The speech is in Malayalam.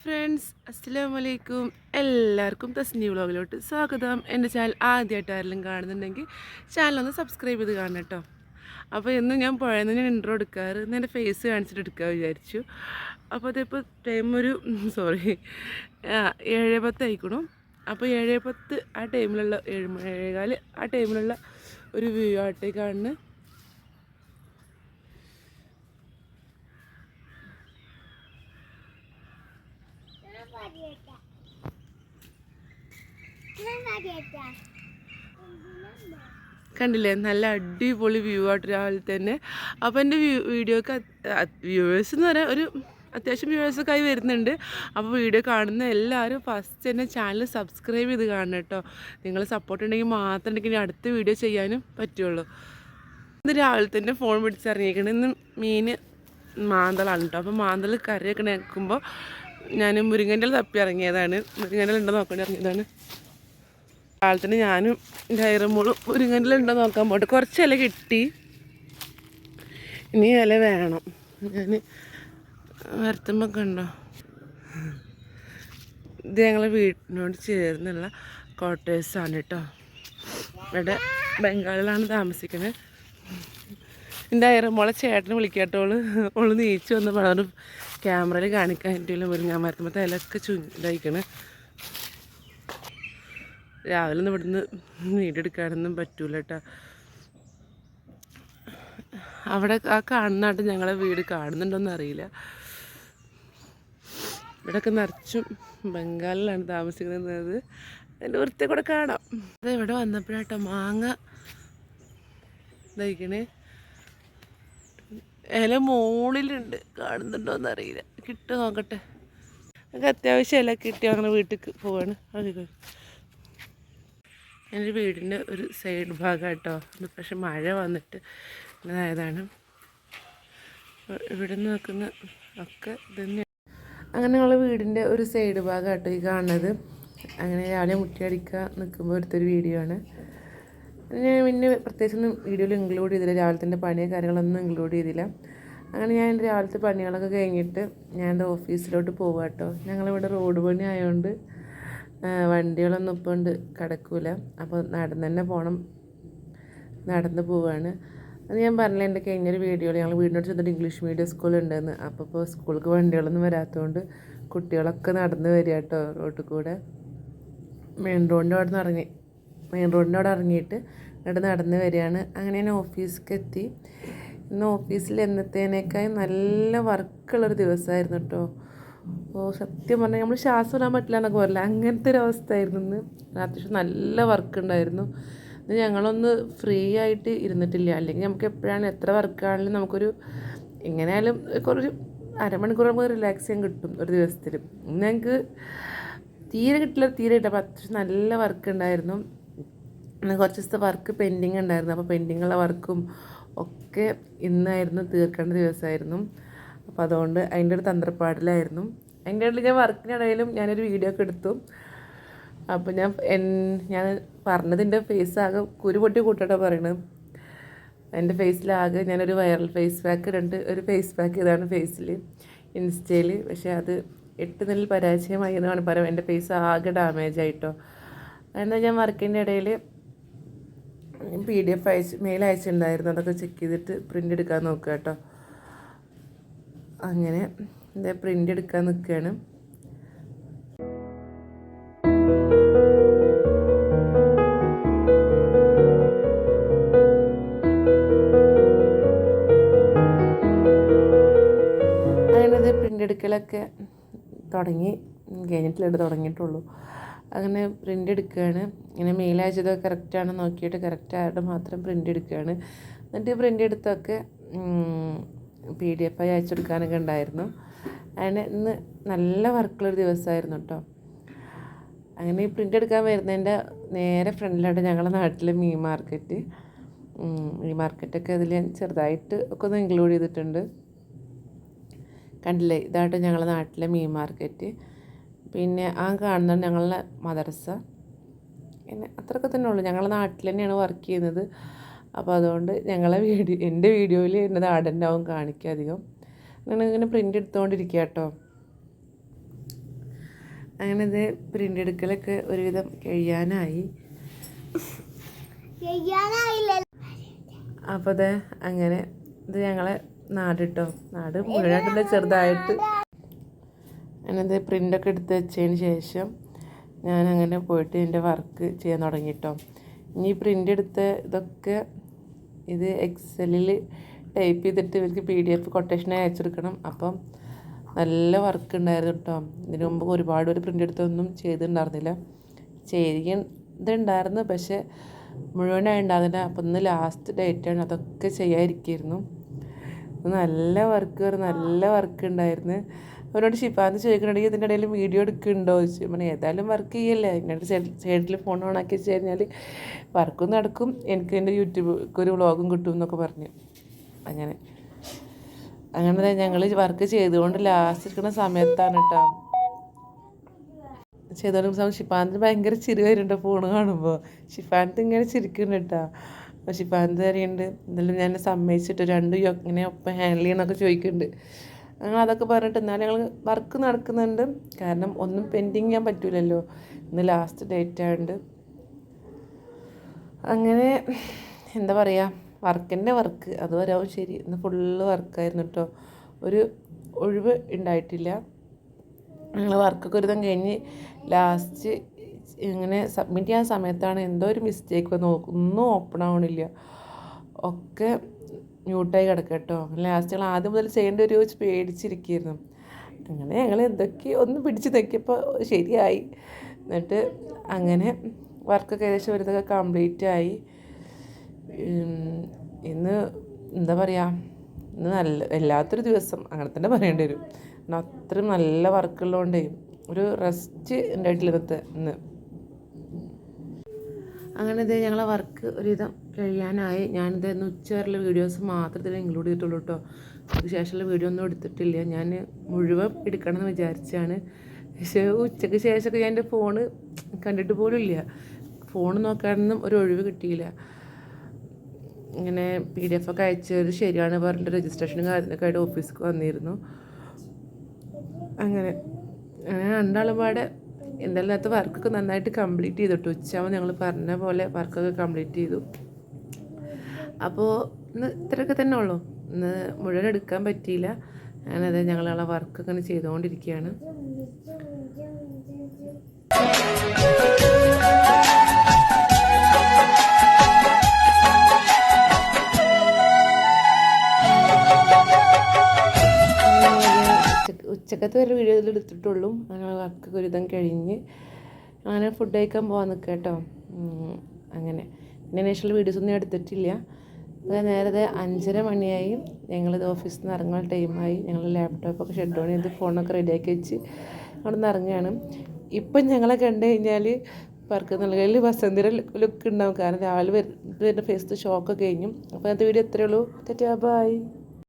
ഫ്രണ്ട്സ് അസ്സലാമു അലൈക്കും. എല്ലാവർക്കും തസ്നി വ്ളോഗിലോട്ട് സ്വാഗതം. എൻ്റെ ചാനൽ ആദ്യമായിട്ട് ആരെങ്കിലും കാണുന്നുണ്ടെങ്കിൽ ചാനലൊന്ന് സബ്സ്ക്രൈബ് ചെയ്ത് കാണണം കേട്ടോ. അപ്പോൾ എന്നും ഞാൻ പുഴയെന്ന് ഞാൻ ഇൻട്രോ എടുക്കാറ്, ഇന്ന് എൻ്റെ ഫേസ് കാണിച്ചിട്ട് എടുക്കാൻ വിചാരിച്ചു. അപ്പോൾ അതിപ്പോൾ ടൈം ഒരു 7:10 ആയിക്കണം. അപ്പോൾ 7:10 ആ ടൈമിലുള്ള 7:15 ആ ടൈമിലുള്ള ഒരു വ്യൂ ആട്ടേ കാണുന്നത്. കണ്ടില്ലേ, നല്ല അടിപൊളി വ്യൂ ആയിട്ട് രാവിലെ തന്നെ. അപ്പോൾ എൻ്റെ വീഡിയോക്ക് വ്യൂവേഴ്സ് എന്ന് പറയാൻ ഒരു അത്യാവശ്യം വ്യൂവേഴ്സൊക്കെ ആയി വരുന്നുണ്ട്. അപ്പോൾ വീഡിയോ കാണുന്ന എല്ലാവരും ഫസ്റ്റ് തന്നെ ചാനൽ സബ്സ്ക്രൈബ് ചെയ്ത് കാണണം കേട്ടോ. നിങ്ങൾ സപ്പോർട്ട് ഉണ്ടെങ്കിൽ മാത്രം എനിക്ക് അടുത്ത വീഡിയോ ചെയ്യാനും പറ്റുള്ളൂ. ഇന്ന് രാവിലെ തന്നെ ഫോൺ പിടിച്ചിറങ്ങിയിരിക്കണം. ഇന്ന് മീൻ മാന്തളാണ് കേട്ടോ. അപ്പോൾ മാന്തൾ കറിയൊക്കെ നിൽക്കുമ്പോൾ ഞാൻ മുരിങ്ങൻ്റെ തപ്പി ഇറങ്ങിയതാണ്. മുരിങ്ങൻ്റെ ഉണ്ടോ നോക്കേണ്ടി ഇറങ്ങിയതാണ്. കാലത്തിന് ഞാനും ഡയറമോളും മുരിങ്ങൻ്റെ ഉണ്ടോ നോക്കാൻ പോട്ടെ. കുറച്ച് ഇല കിട്ടി, ഇനി ഇല വേണം. ഞാൻ വരത്തുമ്പോൾ ഉണ്ടോ, ഇത് ഞങ്ങളെ വീട്ടിനോട് ചേർന്നുള്ള ക്വാർട്ടേഴ്സാണ് കേട്ടോ. ഇവിടെ ബംഗാളിലാണ് താമസിക്കുന്നത്. എൻ്റെ ഡയറമോളെ ചേട്ടനെ വിളിക്കാട്ടോള് ഓള് നീച്ച് വന്ന് പറഞ്ഞു ക്യാമറയിൽ കാണിക്കാൻ പറ്റില്ല. മുരിങ്ങാൻ മരത്തുമ്പോൾ ഇലയൊക്കെ ഇതായിക്കണ്. രാവിലെ ഒന്നും ഇവിടുന്ന് വീഡിയോ എടുക്കാനൊന്നും പറ്റൂല കേട്ടോ. അവിടെ ആ കാണുന്നതായിട്ട് ഞങ്ങളെ വീട് കാണുന്നുണ്ടോയെന്ന് അറിയില്ല. ഇവിടെയൊക്കെ നിറച്ചും ബംഗാളിലാണ് താമസിക്കുന്നത്. അതിൻ്റെ വൃത്തി കൂടെ കാണാം. അത് ഇവിടെ വന്നപ്പോഴാട്ടോ മാങ്ങ ഇതായിക്കണേ. ഇല മുകളിലുണ്ട്, കാണുന്നുണ്ടോയെന്ന് അറിയില്ല. കിട്ടുക നോക്കട്ടെ. നമുക്ക് അത്യാവശ്യം ഇല കിട്ടി അങ്ങനെ വീട്ടിൽ പോവാണ്. അധികം എൻ്റെ വീടിൻ്റെ ഒരു സൈഡ് ഭാഗം കേട്ടോ. പക്ഷെ മഴ വന്നിട്ട് ഇതായതാണ്. ഇവിടെ നിന്ന് നോക്കുന്ന ഒക്കെ ഇതന്നെ. അങ്ങനെ ഞങ്ങൾ വീടിൻ്റെ ഒരു സൈഡ് ഭാഗം കേട്ടോ ഈ കാണുന്നത്. അങ്ങനെ രാവിലെ മുട്ടിയടിക്കാൻ നിൽക്കുമ്പോൾ എടുത്തൊരു വീഡിയോ ആണ്. ഞാൻ പിന്നെ പ്രത്യേകിച്ചൊന്നും വീഡിയോയിൽ ഇൻക്ലൂഡ് ചെയ്തില്ല. രാവിലത്തെ പണിയോ കാര്യങ്ങളൊന്നും ഇൻക്ലൂഡ് ചെയ്തില്ല. അങ്ങനെ ഞാൻ എൻ്റെ രാവിലത്തെ പണികളൊക്കെ കഴിഞ്ഞിട്ട് ഞാൻ എൻ്റെ ഓഫീസിലോട്ട് പോവാം കേട്ടോ. ഞങ്ങളിവിടെ റോഡ് പണി ആയതുകൊണ്ട് വണ്ടികളൊന്നും ഇപ്പോൾ ഉണ്ട് കിടക്കൂല. അപ്പോൾ നടന്ന് തന്നെ പോകണം. നടന്ന് പോവാണ്. അത് ഞാൻ പറഞ്ഞില്ല എൻ്റെ കഴിഞ്ഞൊരു വീഡിയോയിൽ ഞങ്ങൾ വീടിനോട് ചെന്നിട്ട് ഇംഗ്ലീഷ് മീഡിയം സ്കൂളുണ്ടെന്ന്. അപ്പോൾ ഇപ്പോൾ സ്കൂൾക്ക് വണ്ടികളൊന്നും വരാത്തതുകൊണ്ട് കുട്ടികളൊക്കെ നടന്ന് വരിക കേട്ടോ റോഡിൽ കൂടെ. മെയിൻ റോഡിൻ്റെ അവിടെ ഇറങ്ങിയിട്ട് ഇവിടെ നടന്ന് വരികയാണ്. അങ്ങനെ ഞാൻ ഓഫീസിലേക്ക് എത്തി. ഇന്ന് ഓഫീസിൽ എന്നത്തേനേക്കായി നല്ല വർക്കുള്ളൊരു ദിവസമായിരുന്നു കേട്ടോ. സത്യം പറഞ്ഞാൽ നമ്മൾ ശ്വാസം ഇടാൻ പറ്റില്ല എന്നൊക്കെ പറയില്ല, അങ്ങനത്തെ ഒരു അവസ്ഥയായിരുന്നു. ഇന്ന് അത്യാവശ്യം നല്ല വർക്ക് ഉണ്ടായിരുന്നു. ഇന്ന് ഞങ്ങളൊന്ന് ഫ്രീ ആയിട്ട് ഇരുന്നിട്ടില്ല. അല്ലെങ്കിൽ നമുക്ക് എപ്പോഴാണ് എത്ര വർക്കാണെങ്കിലും നമുക്കൊരു എങ്ങനെയായാലും കുറച്ച് അരമണിക്കൂർ നമുക്ക് റിലാക്സ് ചെയ്യാൻ കിട്ടും ഒരു ദിവസത്തിൽ. ഇന്ന് ഞങ്ങൾക്ക് തീരെ കിട്ടില്ല. അപ്പോൾ അത്യാവശ്യം നല്ല വർക്ക് ഉണ്ടായിരുന്നു. കുറച്ച് ദിവസത്തെ വർക്ക് പെൻഡിങ് ഉണ്ടായിരുന്നു. അപ്പോൾ പെൻഡിങ്ങുള്ള വർക്കും ഒക്കെ ഇന്നായിരുന്നു തീർക്കേണ്ട ദിവസമായിരുന്നു. അപ്പോൾ അതുകൊണ്ട് അതിൻ്റെ ഒരു തന്ത്രപ്പാടിലായിരുന്നു. അതിൻ്റെ ഇടയിൽ ഞാൻ വർക്കിനിടയിലും ഞാനൊരു വീഡിയോ ഒക്കെ എടുത്തു. അപ്പോൾ ഞാൻ പറഞ്ഞതിൻ്റെ ഫേസ് ആകെ കുരുപൊട്ടി കൂട്ടട്ടോ പറയണത്. എൻ്റെ ഫേസിലാകെ ഞാനൊരു വൈറൽ ഫേസ് പാക്ക് ഒരു ഫേസ് പാക്ക് ഇതാണ് ഫേസിൽ ഇൻസ്റ്റയിൽ. പക്ഷേ അത് 8 നിലയിൽ പരാജയമായി എന്നാണ് പറയുക. എൻ്റെ ഫേസ് ആകെ ഡാമേജ് ആയിട്ടോ. എന്നാൽ ഞാൻ വർക്കിൻ്റെ ഇടയിൽ PDF മെയിൽ അയച്ചിട്ടുണ്ടായിരുന്നു. അതൊക്കെ ചെക്ക് ചെയ്തിട്ട് പ്രിൻ്റ് എടുക്കാൻ നോക്കുക കേട്ടോ. അങ്ങനെ എന്താ പ്രിൻ്റ് എടുക്കാൻ നിൽക്കുകയാണ്. അങ്ങനെ അത് പ്രിൻ്റ് എടുക്കലൊക്കെ തുടങ്ങിയിട്ടുള്ളൂ. അങ്ങനെ പ്രിൻ്റ് എടുക്കുകയാണ്. ഇങ്ങനെ മെയിൽ അയച്ചതൊക്കെ കറക്റ്റാണ് നോക്കിയിട്ട് കറക്റ്റായിട്ട് മാത്രം പ്രിൻ്റ് എടുക്കുകയാണ്. എന്നിട്ട് പ്രിൻ്റ് എടുത്തൊക്കെ PDF ആയി അയച്ചെടുക്കാനൊക്കെ ഉണ്ടായിരുന്നു. അങ്ങനെ ഇന്ന് നല്ല വർക്കുള്ളൊരു ദിവസമായിരുന്നു കേട്ടോ. അങ്ങനെ ഈ പ്രിൻ്റ് എടുക്കാൻ വരുന്നതിൻ്റെ നേരെ ഫ്രണ്ടിലായിട്ട് ഞങ്ങളുടെ നാട്ടിലെ മീൻ മാർക്കറ്റൊക്കെ അതിൽ ഞാൻ ചെറുതായിട്ട് ഒക്കെ ഒന്ന് ഇൻക്ലൂഡ് ചെയ്തിട്ടുണ്ട്. കണ്ടില്ലേ, ഇതായിട്ട് ഞങ്ങളുടെ നാട്ടിലെ മീൻ മാർക്കറ്റ്. പിന്നെ ആ കാണുന്നത് ഞങ്ങളുടെ മദ്രസ. പിന്നെ അത്രയൊക്കെ തന്നെ ഉള്ളൂ. ഞങ്ങളുടെ നാട്ടിൽ തന്നെയാണ് വർക്ക് ചെയ്യുന്നത്. അപ്പോൾ അതുകൊണ്ട് എൻ്റെ വീഡിയോയിൽ എൻ്റെ നാടൻ്റെ ആവും കാണിക്കുക അധികം. ഇങ്ങനെ പ്രിൻ്റ് എടുത്തുകൊണ്ടിരിക്കുക കേട്ടോ. അങ്ങനെ ഇത് പ്രിൻ്റ് എടുക്കലൊക്കെ ഒരുവിധം കഴിയാനായി. അപ്പോൾ ഇത് അങ്ങനെ ഇത് ഞങ്ങളെ നാട് കേട്ടോ. നാട് മുഴുവനായിട്ടുള്ള ചെറുതായിട്ട് അങ്ങനത്തെ പ്രിൻ്റൊക്കെ എടുത്ത് വെച്ചതിന് ശേഷം ഞാനങ്ങനെ പോയിട്ട് എൻ്റെ വർക്ക് ചെയ്യാൻ തുടങ്ങി കേട്ടോ. ഇനി പ്രിൻ്റ് എടുത്ത ഇതൊക്കെ ഇത് എക്സലിൽ ടൈപ്പ് ചെയ്തിട്ട് ഇവർക്ക് PDF കൊട്ടേഷനായി അയച്ചെടുക്കണം. അപ്പം നല്ല വർക്ക് ഉണ്ടായിരുന്നു കേട്ടോ. ഇതിനു മുമ്പ് ഒരുപാട് ഒരു പ്രിൻ്റ് എടുത്തൊന്നും ചെയ്തിട്ടുണ്ടായിരുന്നില്ല. ചെയ്തുണ്ടായിരുന്നു, പക്ഷേ മുഴുവനായി ഉണ്ടായിരുന്നില്ല. അപ്പം ഇന്ന് ലാസ്റ്റ് ഡേറ്റാണ്, അതൊക്കെ ചെയ്യാതിരിക്കുമായിരുന്നു. നല്ല വർക്ക് ഉണ്ടായിരുന്നു. അവരോട് ഷിഫാന്ന് ചോദിക്കണമെങ്കിൽ ഇതിൻ്റെ ഇടയിൽ വീഡിയോ എടുക്കുന്നുണ്ടോ ചോദിച്ചു. പിന്നെ ഏതായാലും വർക്ക് ചെയ്യല്ലേ, എന്നിട്ട് സൈഡിൽ ഫോൺ ഓണാക്കി വെച്ച് കഴിഞ്ഞാൽ വർക്കും നടക്കും, എനിക്ക് എൻ്റെ യൂട്യൂബ് ഒരു വ്ളോഗും കിട്ടും എന്നൊക്കെ പറഞ്ഞു. അങ്ങനെ ഞങ്ങൾ വർക്ക് ചെയ്തുകൊണ്ട് ലാസ്റ്റ് ഇരിക്കുന്ന സമയത്താണ് കേട്ടോ ചെയ്തുകൊണ്ടിരിക്കുന്ന ഷിഫാന്തിന് ഭയങ്കര ചിരി വരുന്നുണ്ട് ഫോൺ കാണുമ്പോൾ. ഷിഫാന്ത് ഇങ്ങനെ ചിരിക്കുന്നുണ്ട് കേട്ടോ. അപ്പോൾ ഷിഫാന്ത് അറിയുന്നുണ്ട് എന്തായാലും ഞാൻ സമ്മതിച്ചിട്ട് രണ്ടും ഇങ്ങനെ ഒപ്പം ഹാൻഡിൽ ചെയ്യണമെന്നൊക്കെ ചോദിക്കുന്നുണ്ട്. ഞങ്ങൾ അതൊക്കെ പറഞ്ഞിട്ട് എന്നാലും ഞങ്ങൾ വർക്ക് നടക്കുന്നുണ്ട്. കാരണം ഒന്നും പെൻഡിങ് ചെയ്യാൻ പറ്റില്ലല്ലോ, ഇന്ന് ലാസ്റ്റ് ഡേറ്റ് ആയതുകൊണ്ട്. അങ്ങനെ എന്താ പറയുക, വർക്ക് അതുവരെ ആവും. ശരി, ഇന്ന് ഫുള്ള് വർക്കായിരുന്നു കേട്ടോ. ഒരു ഒഴിവ് ഉണ്ടായിട്ടില്ല. ഞങ്ങൾ വർക്കൊക്കെ ഒരു ദിവസം കഴിഞ്ഞ് ലാസ്റ്റ് ഇങ്ങനെ സബ്മിറ്റ് ചെയ്യാൻ സമയത്താണ് എന്തോ ഒരു മിസ്റ്റേക്ക് വന്ന് ഒന്നും ഓപ്പൺ ആവണില്ല, ഒക്കെ മ്യൂട്ടായി കിടക്കുക കേട്ടോ. ലാസ്റ്റ് ഞങ്ങൾ ആദ്യം മുതൽ ചെയ്യേണ്ട ഒരു പേടിച്ചിരിക്കുകയായിരുന്നു. അങ്ങനെ ഞങ്ങൾ എന്തൊക്കെയോ ഒന്ന് പിടിച്ച് നോക്കിയപ്പോൾ ശരിയായി. എന്നിട്ട് അങ്ങനെ വർക്കൊക്കെ ഏകദേശം ഒരു ഇതൊക്കെ കംപ്ലീറ്റ് ആയി. ഇന്ന് എന്താ പറയുക, ഇന്ന് വല്ലാത്തൊരു ദിവസം അങ്ങനെ തന്നെ പറയേണ്ടി വരും. അത്രയും നല്ല വർക്കുള്ളതുകൊണ്ടേ ഒരു റെസ്റ്റ് ഉണ്ടായിട്ടില്ല ഇന്ന്. അങ്ങനെ ഇത് ഞങ്ങളെ വർക്ക് ഒരുവിധം കഴിയാനായി. ഞാനിത് ഇന്ന് ഉച്ചവരെയുള്ള വീഡിയോസ് മാത്രത്തിൽ ഇൻക്ലൂഡ് ചെയ്തിട്ടുള്ളൂ കേട്ടോ. അതിന് ശേഷമുള്ള വീഡിയോ ഒന്നും എടുത്തിട്ടില്ല. ഞാൻ മുഴുവൻ എടുക്കണമെന്ന് വിചാരിച്ചാണ്, പക്ഷേ ഉച്ചയ്ക്ക് ശേഷമൊക്കെ ഞാൻ എൻ്റെ ഫോണ് കണ്ടിട്ട് പോലും ഇല്ല. ഫോൺ നോക്കാനൊന്നും ഒരു ഒഴിവ് കിട്ടിയില്ല. ഇങ്ങനെ PDF ഒക്കെ അയച്ചത് ശരിയാണ് പറഞ്ഞിട്ട് രജിസ്ട്രേഷനും കാര്യങ്ങളൊക്കെ ആയിട്ട് ഓഫീസിലേക്ക് വന്നിരുന്നു. അങ്ങനെ രണ്ടാളും പാടെ എന്തായാലും നേരത്തെ വർക്കൊക്കെ നന്നായിട്ട് കംപ്ലീറ്റ് ചെയ്തിട്ടു. ഉച്ചയാകുമ്പോൾ ഞങ്ങൾ പറഞ്ഞ പോലെ വർക്കൊക്കെ കംപ്ലീറ്റ് ചെയ്തു. അപ്പോൾ ഇന്ന് ഇത്രയൊക്കെ തന്നെ ഉള്ളൂ, ഇന്ന് മുഴുവൻ എടുക്കാൻ പറ്റിയില്ല. അങ്ങനെ അതെ ഞങ്ങളെ വർക്കൊക്കെ ഇങ്ങനെ ചെയ്തുകൊണ്ടിരിക്കുകയാണ്. ഉച്ചക്കത്തെ ഒരു വീഡിയോ എടുത്തിട്ടുള്ളൂ. അങ്ങനെ വർക്കൊക്കെ ഒരു വിധം കഴിഞ്ഞ് അങ്ങനെ ഫുഡ് കഴിക്കാൻ പോകാൻ നിൽക്കുക കേട്ടോ. അങ്ങനെ പിന്നെ നേഷണൽ വീഡിയോസൊന്നും എടുത്തിട്ടില്ല. നേരത്തെ 5:30 മണിയായി. ഞങ്ങളിത് ഓഫീസിൽ നിന്ന് ഇറങ്ങാൻ ടൈമായി. ഞങ്ങൾ ലാപ്ടോപ്പൊക്കെ ഷട്ട് ഡൗൺ ചെയ്ത് ഫോണൊക്കെ റെഡിയാക്കി വെച്ച് അവിടെ നിന്ന് ഇറങ്ങുകയാണ്. ഇപ്പം ഞങ്ങളെ കണ്ടു കഴിഞ്ഞാൽ വർക്ക് നൽകയിൽ വസന്തിയുടെ ലുക്ക് ഉണ്ടാവും. കാരണം രാവിലെ വരുന്ന ഫേസ് ഷോക്കൊക്കെ കഴിഞ്ഞു. അപ്പോൾ അതിനകത്ത് വീഡിയോ എത്രയേ ഉള്ളൂ. ബൈ.